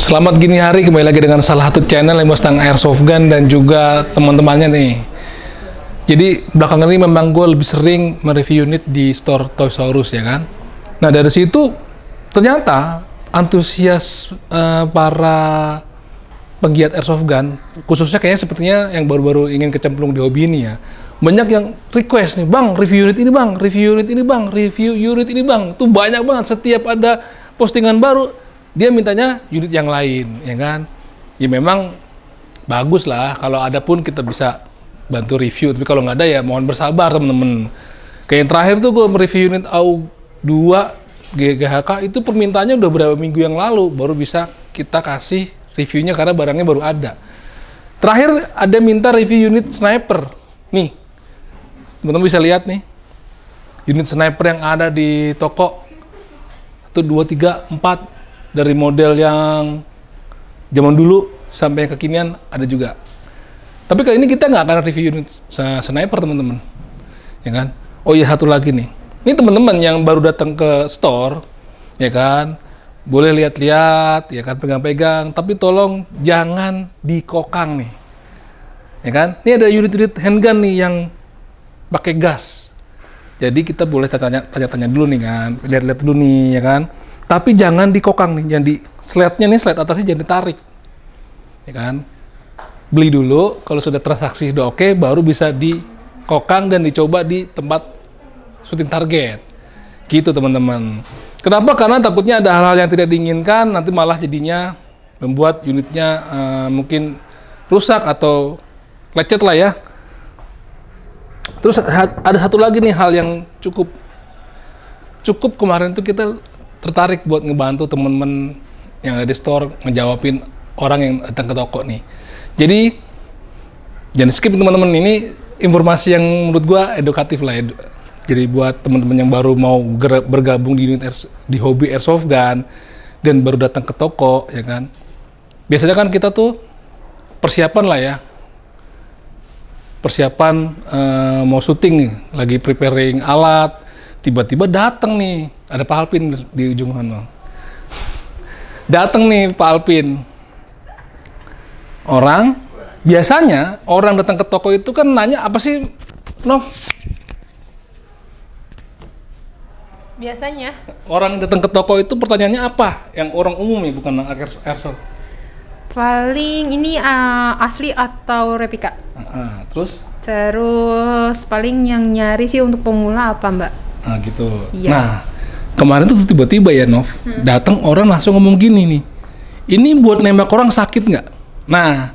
Selamat gini hari, kembali lagi dengan salah satu channel yang tentang airsoft gun dan juga teman-temannya nih. Jadi belakangan ini memang gue lebih sering mereview unit di store Toys R Us ya kan. Nah dari situ ternyata antusias para pegiat airsoft gun, khususnya kayaknya sepertinya yang baru-baru ingin kecemplung di hobi ini ya, banyak yang request nih, bang review unit ini bang, review unit ini bang, review unit ini bang. Tuh banyak banget, setiap ada postingan baru dia mintanya unit yang lain, ya kan? Ya memang bagus lah kalau ada pun kita bisa bantu review, tapi kalau nggak ada ya mohon bersabar temen-temen. Kayak yang terakhir tuh gue mereview unit AUG 2 GHK itu permintaannya udah berapa minggu yang lalu baru bisa kita kasih reviewnya karena barangnya baru ada. Terakhir ada minta review unit sniper. Nih, teman-teman bisa lihat nih unit sniper yang ada di toko itu 2, 3, 4 dari model yang zaman dulu sampai yang kekinian ada juga. Tapi kali ini kita nggak akan review unit sniper teman-teman, ya kan? Oh iya satu lagi nih, ini teman-teman yang baru datang ke store, ya kan? Boleh lihat-lihat, ya kan? Pegang-pegang, tapi tolong jangan dikokang nih, ya kan? Ini ada unit-unit handgun nih yang pakai gas. Jadi kita boleh tanya-tanya dulu nih kan, lihat-lihat dulu nih, ya kan? Tapi jangan dikokang nih, jangan di slide-nya nih, slide atasnya jangan ditarik, ya kan? Beli dulu, kalau sudah transaksi sudah oke, baru bisa dikokang dan dicoba di tempat shooting target, gitu teman-teman. Kenapa? Karena takutnya ada hal-hal yang tidak diinginkan, nanti malah jadinya membuat unitnya mungkin rusak atau lecet lah ya. Terus ada satu lagi nih hal yang cukup kemarin tuh kita tertarik buat ngebantu temen-temen yang ada di store ngejawabin orang yang datang ke toko nih. Jadi jangan skip teman-teman, ini informasi yang menurut gua edukatif lah ya. Jadi buat teman-teman yang baru mau bergabung di unit di hobi airsoft gun dan baru datang ke toko, ya kan. Biasanya kan kita tuh persiapan lah ya. Persiapan mau syuting nih, lagi preparing alat, tiba-tiba datang nih, ada Pak Alpin di ujung sana. Datang nih Pak Alpin. Biasanya orang datang ke toko itu kan nanya apa sih, Nov? Biasanya Orang datang ke toko itu pertanyaannya apa? Yang orang umum ya, bukan airsoft. paling ini asli atau replika. Terus paling yang nyari sih untuk pemula apa mbak? Nah gitu. Iya. Nah kemarin tuh tiba-tiba ya Nov, datang orang langsung ngomong gini nih, ini buat nembak orang sakit nggak? Nah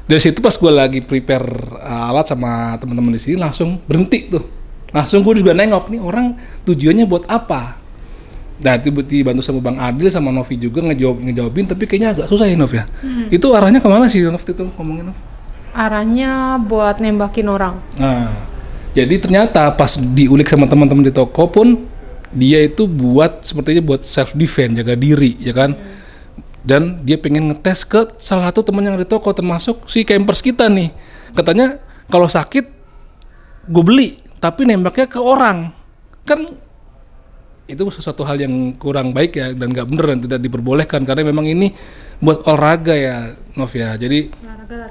dari situ pas gue lagi prepare alat sama teman-teman di sini langsung berhenti tuh, langsung gue juga nengok nih orang tujuannya buat apa. Nah tiba-tiba bantu sama Bang Adil sama Novi juga ngejawabin, tapi kayaknya agak susah ya Nov ya. Itu arahnya kemana sih Nov itu ngomongin Nov? Arahnya buat nembakin orang. Nah jadi ternyata pas diulik sama teman-teman di toko pun dia itu sepertinya buat self defense, jaga diri ya kan. Dan dia pengen ngetes ke salah satu teman yang di toko, termasuk si campers kita nih. Katanya kalau sakit gue beli, tapi nembaknya ke orang. Kan itu sesuatu hal yang kurang baik ya, dan nggak bener dan tidak diperbolehkan karena memang ini buat olahraga ya Nov ya. Jadi Olahraga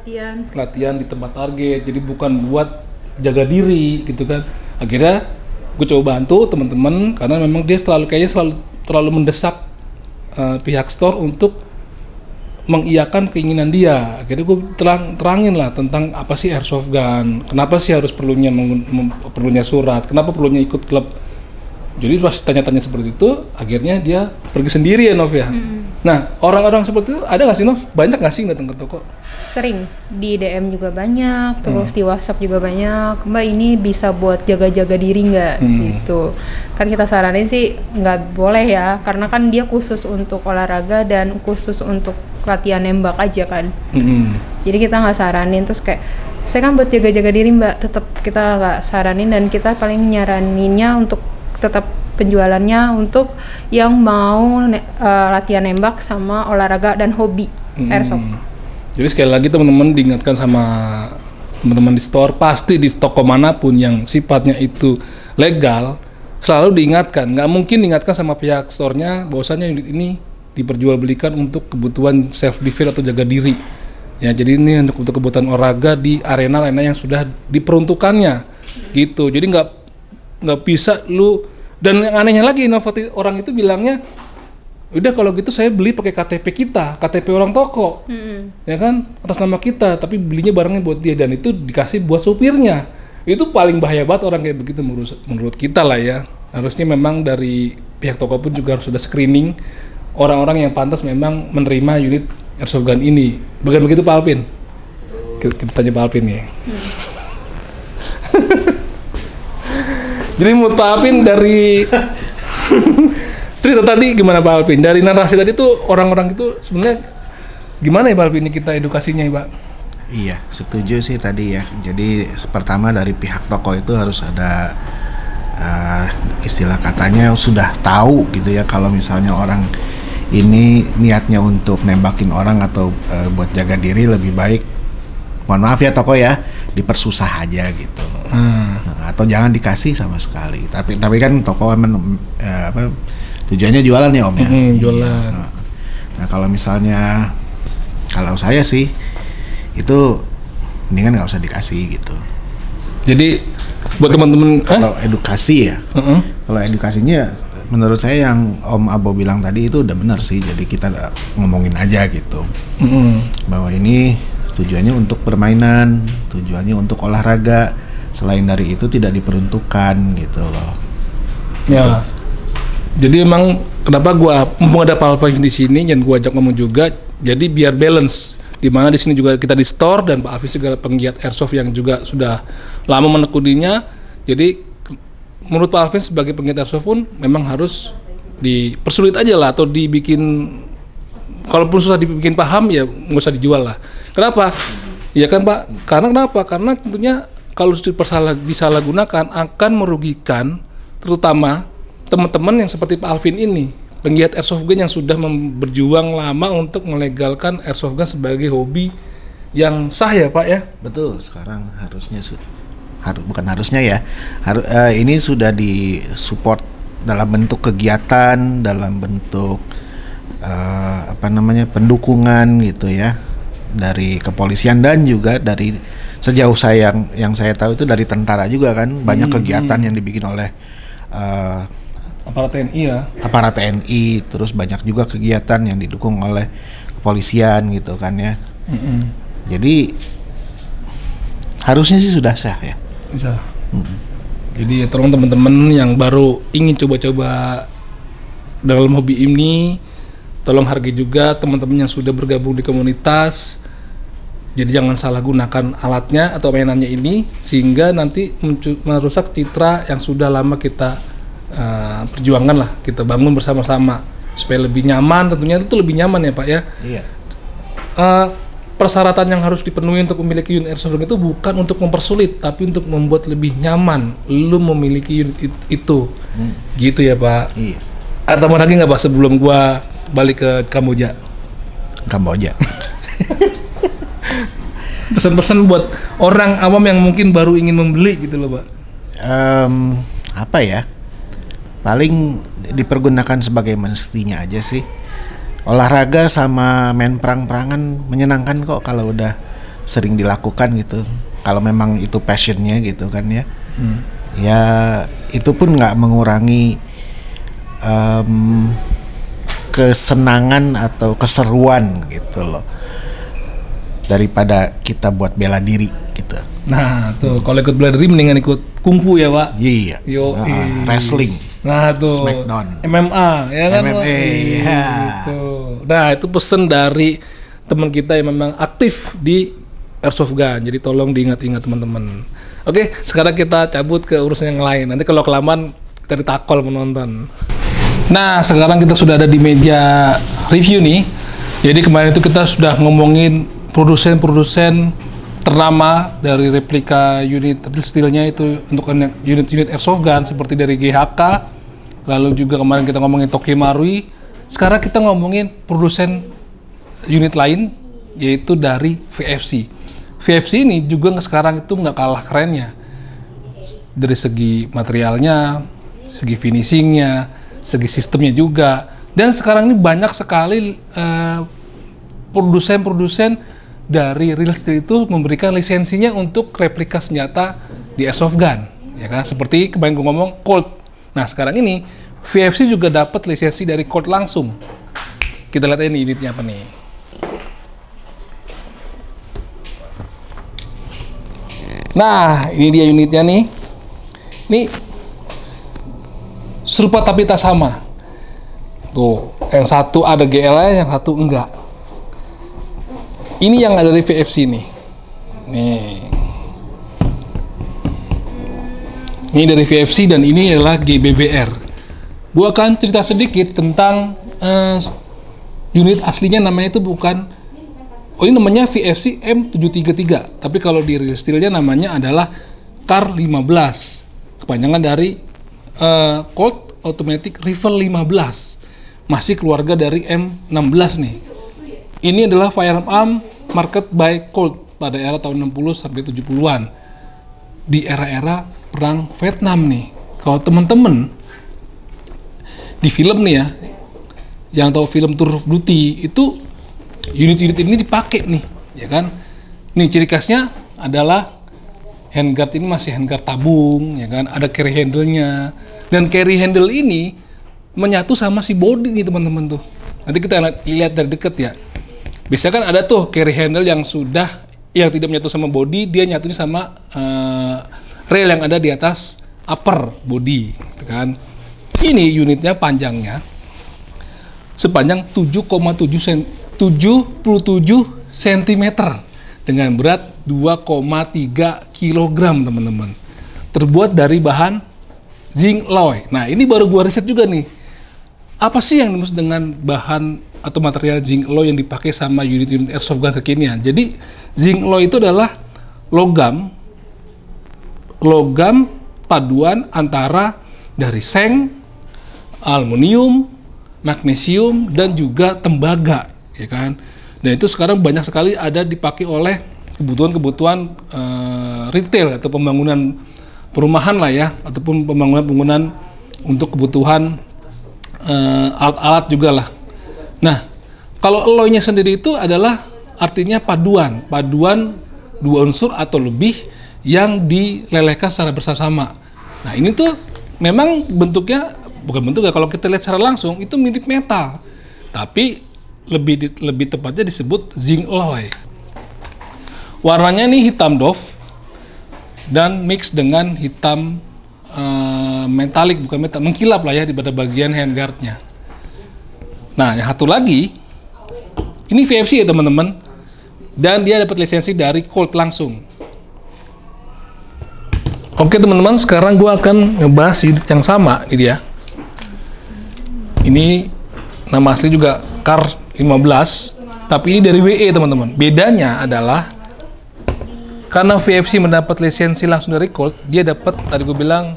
latihan di tempat target, jadi bukan buat jaga diri gitu kan. Akhirnya gue coba bantu teman-teman karena memang dia kayaknya terlalu mendesak pihak store untuk mengiyakan keinginan dia. Akhirnya gue terangin lah tentang apa sih airsoft gun, kenapa sih harus perlunya surat, kenapa perlunya ikut klub. Jadi pas tanya-tanya seperti itu, akhirnya dia pergi sendiri ya Nov ya. Nah orang-orang seperti itu ada nggak sih Nov? Banyak nggak sih yang datang ke toko? sering di DM juga banyak, terus di WhatsApp juga banyak. Mbak ini bisa buat jaga-jaga diri nggak? Gitu. Kan kita saranin sih nggak boleh ya, karena kan dia khusus untuk olahraga dan khusus untuk latihan nembak aja kan. Jadi kita nggak saranin, terus kayak saya kan buat jaga-jaga diri Mbak, tetap kita nggak saranin, dan kita paling nyaraninnya untuk tetap penjualannya untuk yang mau latihan nembak sama olahraga dan hobi airsoft. Jadi sekali lagi teman-teman diingatkan sama teman-teman di store, pasti di toko manapun yang sifatnya itu legal, selalu diingatkan. Nggak mungkin diingatkan sama pihak store-nya bahwasanya unit ini diperjualbelikan untuk kebutuhan self defense atau jaga diri. Ya, jadi ini untuk kebutuhan olahraga di arena-arena yang sudah diperuntukannya, gitu. Jadi nggak bisa lu, dan yang anehnya lagi, inovatif orang itu bilangnya, udah kalau gitu saya beli pakai KTP kita, KTP orang toko, ya kan, atas nama kita, tapi belinya barangnya buat dia dan itu dikasih buat supirnya. Itu paling bahaya banget orang kayak begitu menurut kita lah ya. Harusnya memang dari pihak toko pun juga harus ada screening orang-orang yang pantas memang menerima unit airsoft gun ini. Bukan begitu Pak Alvin? Kita tanya Pak Alvin ya. Jadi menurut Pak Alvin dari cerita tadi gimana Pak Alvin? Dari narasi tadi tuh orang-orang itu sebenarnya gimana ya Pak Alvin ini kita edukasinya ya Pak? Iya, setuju sih tadi ya. Jadi pertama dari pihak toko itu harus ada istilah katanya sudah tahu gitu ya, kalau misalnya orang ini niatnya untuk nembakin orang atau buat jaga diri, lebih baik mohon maaf ya toko ya, dipersusah aja gitu. Atau jangan dikasih sama sekali. Tapi kan toko tujuannya jualan ya Om ya. Jualan. Nah kalau misalnya, kalau saya sih itu mendingan nggak usah dikasih gitu. Jadi buat teman-teman kalau edukasi ya, kalau edukasinya menurut saya yang Om Abo bilang tadi itu udah benar sih. Jadi kita ngomongin aja gitu, bahwa ini tujuannya untuk permainan, tujuannya untuk olahraga. Selain dari itu tidak diperuntukkan gitu loh. Ya. Gitu. Jadi emang kenapa gua mumpung ada Pak Alvin di sini dan gua ajak ngomong juga, jadi biar balance. Di mana di sini juga kita di store dan Pak Alvin juga penggiat airsoft yang juga sudah lama menekuninya. Jadi menurut Pak Alvin sebagai penggiat airsoft pun memang harus dipersulit aja lah, atau dibikin, kalaupun susah dibikin paham ya nggak usah dijual lah. Kenapa? Ya kan Pak, karena kenapa? Karena tentunya kalau disalahgunakan akan merugikan terutama teman-teman yang seperti Pak Alvin ini, penggiat airsoft gun yang sudah berjuang lama untuk melegalkan airsoft gun sebagai hobi yang sah ya Pak ya? Betul, sekarang harusnya bukan harusnya ya, ini sudah disupport dalam bentuk kegiatan, dalam bentuk pendukungan gitu ya, dari kepolisian dan juga dari sejauh yang saya tahu itu dari tentara juga kan, banyak kegiatan yang dibikin oleh aparat TNI ya. Aparat TNI, terus banyak juga kegiatan yang didukung oleh kepolisian gitu kan ya. Jadi harusnya sih sudah sah ya. Bisa. Jadi tolong teman-teman yang baru ingin coba-coba dalam hobi ini, tolong hargai juga teman-teman yang sudah bergabung di komunitas. Jadi jangan salah gunakan alatnya atau mainannya ini sehingga nanti merusak citra yang sudah lama kita perjuangan lah, kita bangun bersama-sama supaya lebih nyaman. Tentunya itu lebih nyaman ya Pak ya. Iya. Persyaratan yang harus dipenuhi untuk memiliki unit airsoft gun itu bukan untuk mempersulit, tapi untuk membuat lebih nyaman lu memiliki unit itu. Gitu ya Pak. Iya. Ada tambahan lagi nggak Pak sebelum gua balik ke Kamboja? Pesan-pesan buat orang awam yang mungkin baru ingin membeli gitu loh Pak. Apa ya? Paling dipergunakan sebagai mestinya aja sih. Olahraga sama main perang-perangan menyenangkan kok kalau udah sering dilakukan gitu. Kalau memang itu passionnya gitu kan ya. Ya itu pun nggak mengurangi kesenangan atau keseruan gitu loh, daripada kita buat bela diri gitu. Nah tuh kalau ikut bela diri mendingan ikut kungfu ya Pak. Iya. Wrestling. Nah tuh Smackdown. MMA ya kan. MMA. Ya. Gitu. Nah itu pesan dari teman kita yang memang aktif di airsoft gun. Jadi tolong diingat-ingat teman-teman. Oke, sekarang kita cabut ke urusan yang lain. Nanti kalau kelamaan kita ditakol menonton. Nah sekarang kita sudah ada di meja review nih. Jadi kemarin itu kita sudah ngomongin produsen ternama dari replika unit steelnya itu untuk unit-unit airsoft gun seperti dari GHK, lalu juga kemarin kita ngomongin Tokyo Marui. Sekarang kita ngomongin produsen unit lain yaitu dari VFC. VFC ini juga sekarang itu nggak kalah kerennya dari segi materialnya, segi finishingnya, segi sistemnya juga. Dan sekarang ini banyak sekali produsen-produsen dari real steel itu memberikan lisensinya untuk replika senjata di airsoft gun, ya kan? Seperti kemarin gue ngomong Colt. Nah sekarang ini VFC juga dapat lisensi dari Colt langsung. Kita lihat ini unitnya apa nih. Nah ini dia unitnya nih. Ini serupa tapi tak sama. Tuh, yang satu ada GL-nya, yang satu enggak. Ini yang ada dari VFC nih. Nih. Ini dari VFC dan ini adalah GBBR. Gua akan cerita sedikit tentang unit aslinya, namanya itu bukan, ini namanya VFC M733, tapi kalau di real steel-nya namanya adalah CAR 15, kepanjangan dari Colt Automatic Rifle 15, masih keluarga dari M16 nih. Ini adalah firearm market by Colt pada era tahun 60 sampai 70-an, di era-era perang Vietnam nih. Kalau teman-teman di film nih ya, yang tahu film Tour of Duty, itu unit-unit ini dipakai nih, ya kan? Nih ciri khasnya adalah handguard ini masih handguard tabung, ya kan? Ada carry handle-nya, dan carry handle ini menyatu sama si body nih teman-teman tuh. Nanti kita lihat dari deket ya. Biasanya kan ada tuh carry handle yang yang tidak menyatu sama body, dia nyatunya sama rail yang ada di atas upper body, gitu kan? Ini unitnya panjangnya sepanjang 77 cm dengan berat 2,3 kg teman-teman. Terbuat dari bahan zinc alloy. Nah ini baru gua riset juga nih. Apa sih yang dimaksud dengan bahan atau material zinc alloy yang dipakai sama unit-unit airsoft gun kekinian? Jadi zinc alloy itu adalah logam paduan antara dari seng, aluminium, magnesium, dan juga tembaga, ya kan? Dan itu sekarang banyak sekali ada dipakai oleh kebutuhan retail atau pembangunan perumahan lah ya, ataupun pembangunan untuk kebutuhan alat-alat juga lah. Nah, kalau alloy-nya sendiri itu adalah artinya paduan dua unsur atau lebih yang dilelehkan secara bersama-sama. Nah, ini tuh memang bukan bentuknya, kalau kita lihat secara langsung itu mirip metal, tapi lebih tepatnya disebut zinc alloy. Warnanya nih hitam doff dan mix dengan hitam metalik, bukan metal, mengkilap lah ya di pada bagian handguardnya. Nah, yang satu lagi ini VFC ya teman-teman, dan dia dapat lisensi dari Colt langsung. Oke teman-teman, sekarang gue akan ngebahas unit yang sama, ini dia. Ini nama asli juga CAR 15, tapi ini dari WE teman-teman. Bedanya adalah karena VFC mendapat lisensi langsung dari Colt, dia dapat, tadi gue bilang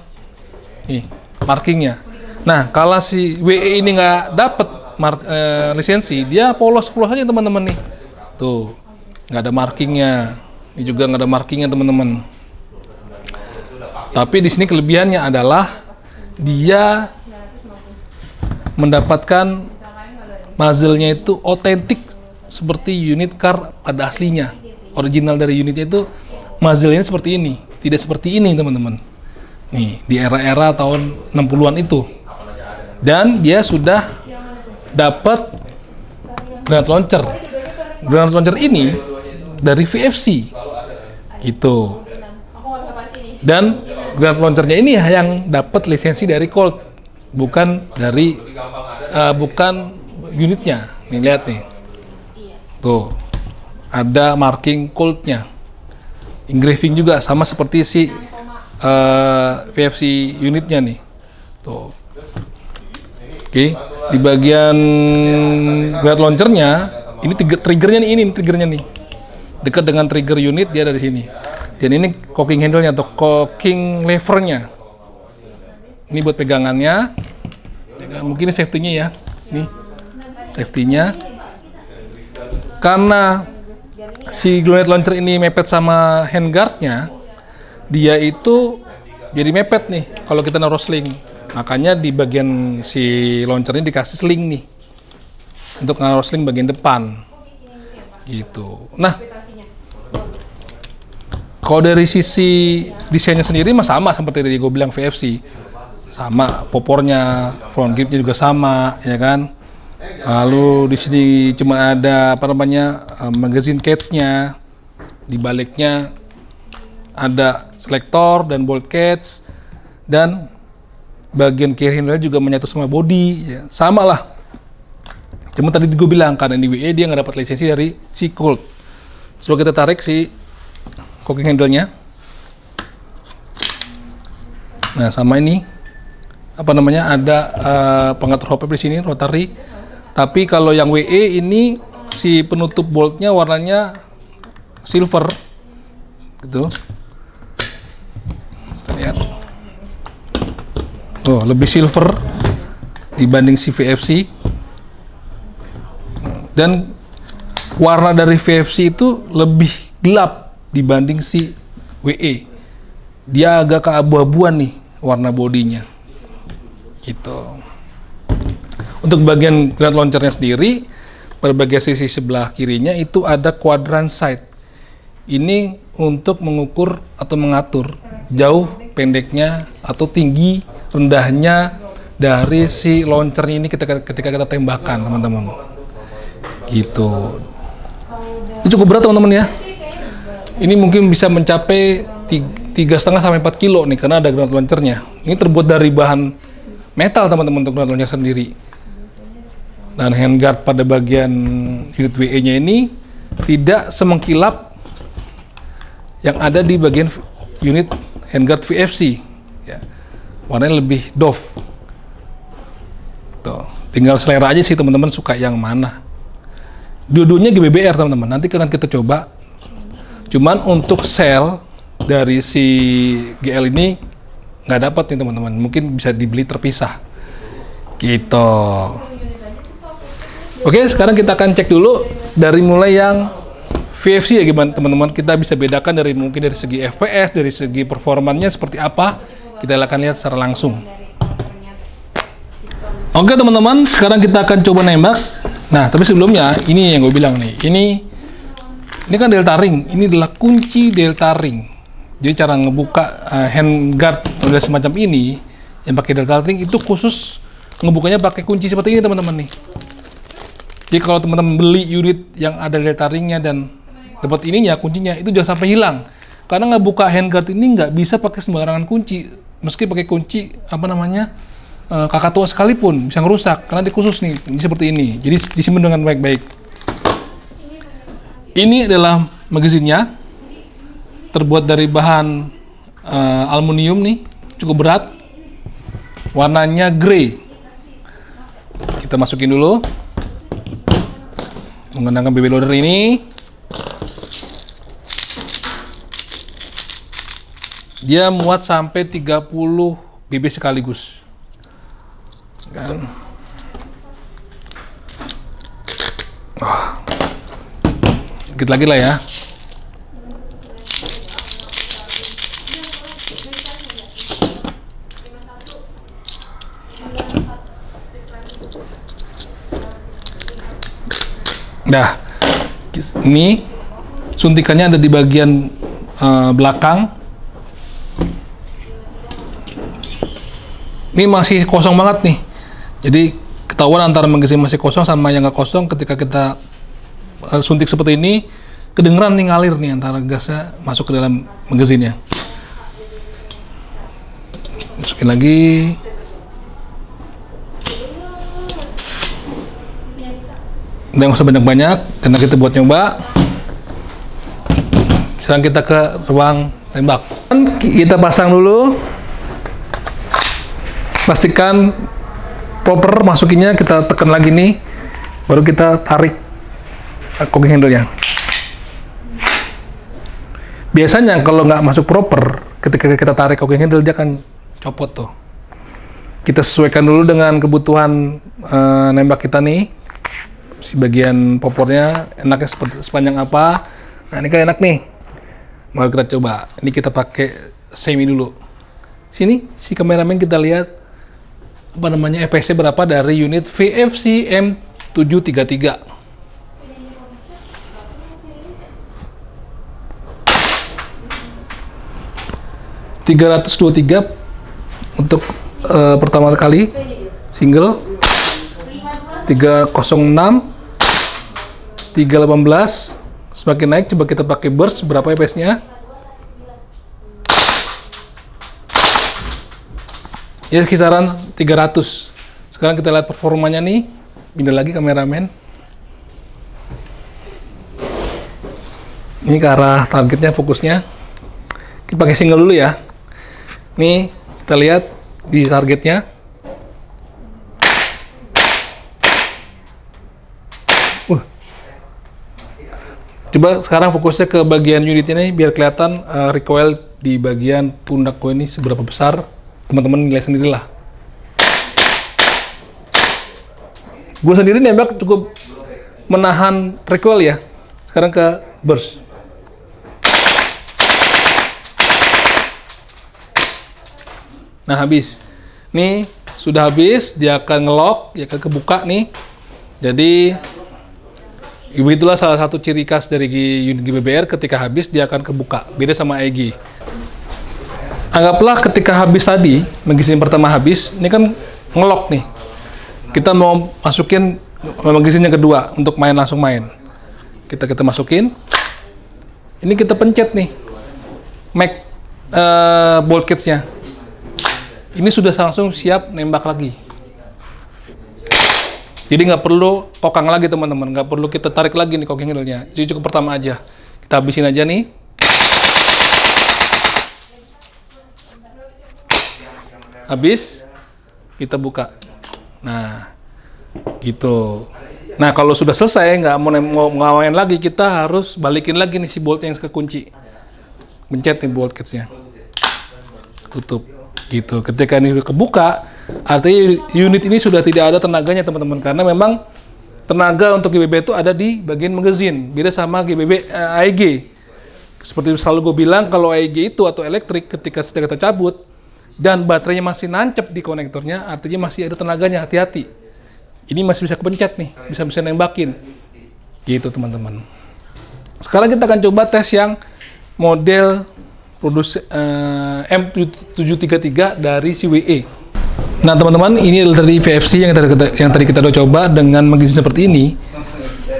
nih markingnya. Nah kalau si WE ini nggak dapat lisensi, dia polos-polos aja teman-teman nih. Tuh nggak ada markingnya. Ini juga nggak ada markingnya teman-teman. Tapi di sini kelebihannya adalah dia mendapatkan muzzle-nya itu otentik seperti unit CAR pada aslinya. Original dari unitnya itu muzzle-nya seperti ini, tidak seperti ini teman-teman. Nih di era-era tahun 60-an itu. Dan dia sudah dapat granat launcher. Granat launcher ini dari VFC gitu. Dan granat launchernya ini yang dapat lisensi dari Colt, bukan dari bukan unitnya. Nih lihat nih, tuh ada marking Colt-nya, engraving juga sama seperti si VFC unitnya nih. Tuh, oke, di bagian granat launchernya ini triggernya nih, ini triggernya nih, dekat dengan trigger unit dia ada di sini. Dan ini cocking handle-nya atau cocking lever-nya. Ini buat pegangannya. Mungkin ini safety-nya ya. Nih, safety-nya. Karena si granat launcher ini mepet sama handguard-nya, dia itu jadi mepet nih kalau kita naruh sling. Makanya di bagian si launcher ini dikasih sling nih untuk naruh sling bagian depan gitu. Nah, kalau dari sisi desainnya sendiri mah sama seperti tadi gue bilang VFC, sama popornya, front gripnya juga sama, ya kan. Lalu di sini cuma ada apa namanya magazine cage-nya, di baliknya ada selektor dan bolt cage, dan bagian kiri handle juga menyatu sama body, ya. Sama lah. Cuma tadi gue bilang karena ini WE dia nggak dapat lisensi dari si Colt. Coba kita tarik si cocking handle-nya. Nah, sama ini apa namanya ada pengatur hop di sini rotary. Tapi kalau yang WE ini si penutup boltnya warnanya silver, gitu. Kita lihat. Oh, lebih silver dibanding si VFC. Dan warna dari VFC itu lebih gelap dibanding si WE. Dia agak keabu-abuan nih warna bodinya. Gitu. Untuk bagian granat launchernya sendiri, pada bagian sisi sebelah kirinya itu ada quadrant sight. Ini untuk mengukur atau mengatur jauh pendeknya atau tinggi rendahnya dari si launchernya ini ketika kita tembakan, teman-teman. Gitu. Ini cukup berat, teman-teman ya. Ini mungkin bisa mencapai 3,5 sampai 4 kilo nih karena ada granat launchernya. Ini terbuat dari bahan metal, teman-teman, untuk granat launcher sendiri. Dan handguard pada bagian unit WE-nya ini tidak semengkilap yang ada di bagian unit handguard VFC. Ya. Warnanya lebih doff. Tuh. Tinggal selera aja sih teman-teman suka yang mana. Dua-duanya GBBR, teman-teman. Nanti akan kita coba. Cuman untuk sel dari si GL ini nggak dapat nih, teman-teman. Mungkin bisa dibeli terpisah. Gitu. Oke, sekarang kita akan cek dulu dari mulai yang VFC ya gimana teman-teman. Kita bisa bedakan dari mungkin dari segi FPS, dari segi performanya seperti apa. Kita akan lihat secara langsung. Oke teman-teman, sekarang kita akan coba nembak. Nah, tapi sebelumnya ini yang gue bilang nih. Ini kan delta ring. Ini adalah kunci delta ring. Jadi cara ngebuka handguard model semacam ini yang pakai delta ring itu khusus ngebukanya pakai kunci seperti ini, teman-teman nih. Jadi kalau teman-teman beli unit yang ada delta ringnya dan dapat ininya, kuncinya, itu jangan sampai hilang. Karena ngebuka handguard ini nggak bisa pakai sembarangan kunci. Meski pakai kunci, apa namanya, kakak tua sekalipun, bisa ngerusak. Karena dia khusus nih, ini seperti ini. Jadi disimpan dengan baik-baik. Ini adalah magazinnya. Terbuat dari bahan aluminium nih, cukup berat. Warnanya grey. Kita masukin dulu. Menggunakan BB loader ini, dia muat sampai 30 BB sekaligus kan. Sedikit lagi lah ya. Nah, ini suntikannya ada di bagian belakang. Ini masih kosong banget nih. Jadi ketahuan antara magazin masih kosong sama yang nggak kosong ketika kita suntik seperti ini, kedengeran nih ngalir nih antara gasnya masuk ke dalam magazinnya. Masukin lagi. Nggak usah banyak-banyak karena kita buat nyoba. Sekarang kita ke ruang tembak. Kita pasang dulu. Pastikan proper masukinnya, kita tekan lagi nih. Baru kita tarik cocking handle-nya. Biasanya kalau nggak masuk proper, ketika kita tarik cocking handle dia akan copot tuh. Kita sesuaikan dulu dengan kebutuhan nembak kita nih. Si bagian popornya enaknya sepanjang apa. Nah ini kan enak nih, mau kita coba. Ini kita pakai semi dulu. Sini si kameramen kita lihat apa namanya FPS berapa dari unit VFC M733. ...323 untuk pertama kali single, 306, 318. Semakin naik, coba kita pakai burst, berapa FPS-nya? Ya kisaran 300. Sekarang kita lihat performanya nih. Pindah lagi kameramen. Ini ke arah targetnya, fokusnya. Kita pakai single dulu ya. Nih, kita lihat di targetnya. Coba sekarang fokusnya ke bagian unit ini biar kelihatan recoil di bagian pundak gue ini seberapa besar. Teman-teman nilai sendirilah. Gue sendiri nembak cukup menahan recoil ya. Sekarang ke burst. Nah habis. Nih sudah habis, dia akan ngelock, dia akan kebuka nih. Jadi begitulah salah satu ciri khas dari unit GBBR, ketika habis dia akan kebuka. Beda sama AEG. Anggaplah ketika habis tadi, magazine pertama habis, ini kan ngelock nih. Kita mau masukin magazine yang kedua untuk langsung main. Kita masukin. Ini kita pencet nih. Bolt catch-nya. Ini sudah langsung siap nembak lagi. Jadi nggak perlu kokang lagi teman-teman, nggak perlu kita tarik lagi nih cocking handle-nya. Jadi cukup pertama aja. Kita habisin aja nih. Habis, kita buka. Nah, gitu. Nah, kalau sudah selesai, nggak mau ngawain lagi, kita harus balikin lagi nih si boltnya yang kekunci. Pencet nih bolt catch-nya. Tutup. Gitu. Ketika ini kebuka, artinya unit ini sudah tidak ada tenaganya teman-teman, karena memang tenaga untuk GBB itu ada di bagian magazine, beda sama GBB AEG. Seperti selalu gue bilang, kalau AEG itu atau elektrik ketika sudah kita cabut dan baterainya masih nancep di konektornya, artinya masih ada tenaganya, hati-hati. Ini masih bisa kepencet nih, bisa nembakin. Gitu teman-teman. Sekarang kita akan coba tes yang model M733 dari si WE. Nah teman-teman, ini adalah dari VFC yang tadi kita udah coba dengan magazine seperti ini.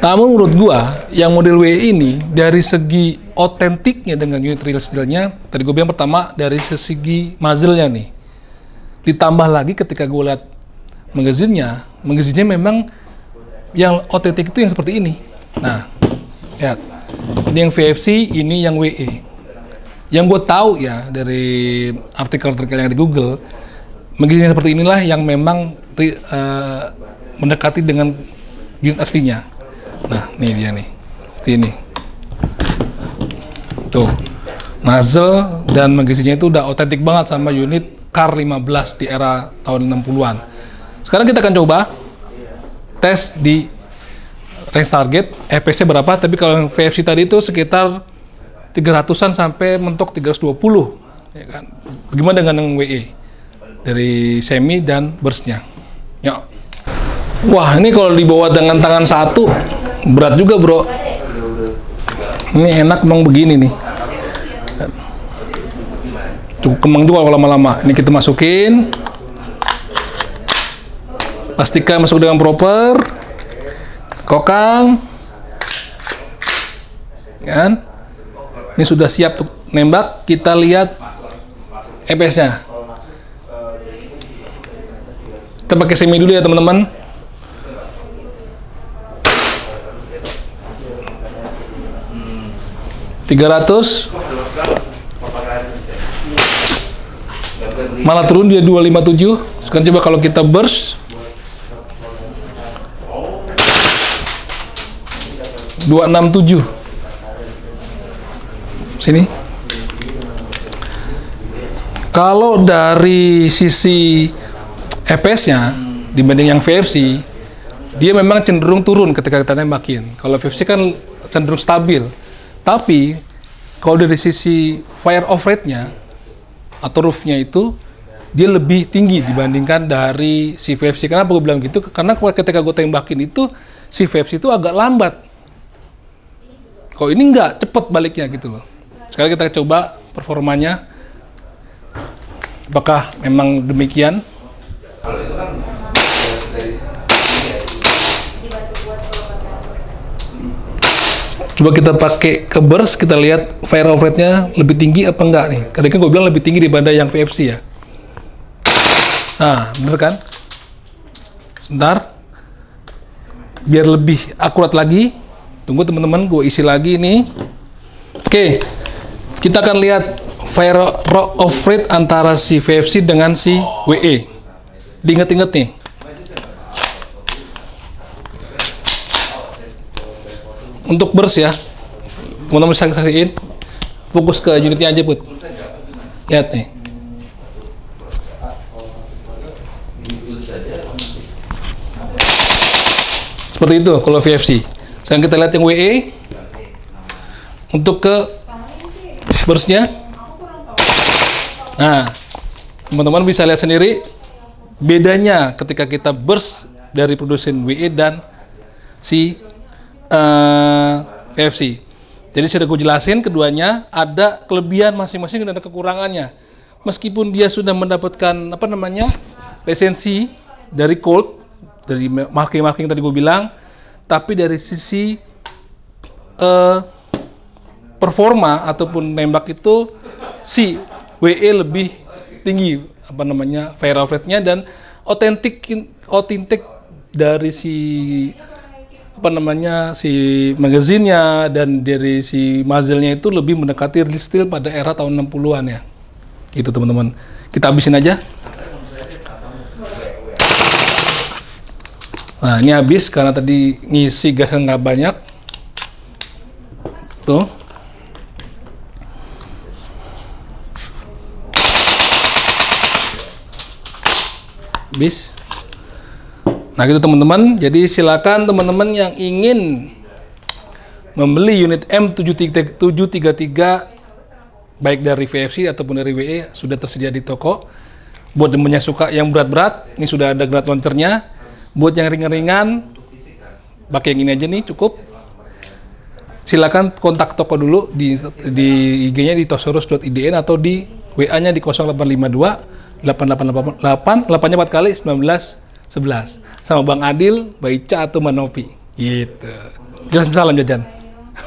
Namun menurut gua, yang model WE ini dari segi otentiknya dengan unit real steel-nya, tadi gue bilang pertama dari segi muzzle-nya nih. Ditambah lagi ketika gue lihat magazine-nya memang yang otentik itu yang seperti ini. Nah, lihat. Ini yang VFC, ini yang WE. Yang gue tahu ya dari artikel-artikel yang di Google, magazine seperti inilah yang memang mendekati dengan unit aslinya. Nah, ini dia nih. Seperti ini. Tuh. Muzzle dan magazine-nya itu udah otentik banget sama unit Kar 15 di era tahun 60-an. Sekarang kita akan coba tes di range target. FPS-nya berapa? Tapi kalau yang VFC tadi itu sekitar 300-an sampai mentok 320. Ya kan? Bagaimana dengan yang WE? Dari semi dan burst-nya. Ya. Wah, ini kalau dibawa dengan tangan satu berat juga, bro. Ini enak memang begini nih. Cukup kemang juga kalau lama-lama. Ini kita masukin. Pastikan masuk dengan proper. Kokang. Kan? Ini sudah siap untuk nembak. Kita lihat FPS-nya. Kita pakai semi dulu ya teman-teman. Malah turun dia 257. Sekarang coba kalau kita burst 267. Sini. Kalau dari sisi FPS-nya dibanding yang VFC, dia memang cenderung turun ketika kita tembakin. Kalau VFC kan cenderung stabil. Tapi kalau dari sisi fire off rate-nya atau roof-nya itu dia lebih tinggi dibandingkan dari si VFC. Kenapa gue bilang gitu? Karena ketika gue tembakin itu, si VFC itu agak lambat. Kok ini nggak cepet baliknya gitu loh. Sekarang kita coba performanya. Apakah memang demikian? Coba kita pakai ke burst, kita lihat fire off rate-nya lebih tinggi apa enggak nih. Karena kan gue bilang lebih tinggi daripada yang VFC ya. Nah, bener kan? Sebentar. Biar lebih akurat lagi. Tunggu teman-teman, gue isi lagi nih. Oke, kita akan lihat fire off rate antara si VFC dengan si WE. Diinget-inget nih. Untuk burst ya, teman-teman bisa saksiin. Fokus ke unitnya aja, Put. Lihat nih. Seperti itu kalau VFC. Sekarang kita lihat yang WE. Untuk ke burstnya. Nah, teman-teman bisa lihat sendiri bedanya ketika kita burst dari produsen WE dan si VFC. Jadi sudah gue jelasin keduanya ada kelebihan masing-masing dan ada kekurangannya. Meskipun dia sudah mendapatkan lisensi dari Colt, dari marking tadi gue bilang, tapi dari sisi performa ataupun nembak itu si WE lebih tinggi fire off rate-nya dan otentik dari si si magazinnya dan dari si muzzle-nya itu lebih mendekati real steel pada era tahun 60-an ya. Gitu teman-teman. Kita habisin aja. Nah, ini habis karena tadi ngisi gasnya nggak banyak. Tuh. Habis. Nah gitu teman-teman, jadi silakan teman-teman yang ingin membeli unit M733 baik dari VFC ataupun dari WE sudah tersedia di toko. Buat temennya suka yang berat-berat, ini sudah ada granat launchernya. Buat yang ringan-ringan, pakai yang ini aja nih cukup. Silakan kontak toko dulu di IG-nya di tosaurus.idn atau di WA-nya di 0852 8888 8-nya 4 kali 1911 sama Bang Adil, Mbak Ica atau Mbak Nopi gitu. Jelas salam jajan.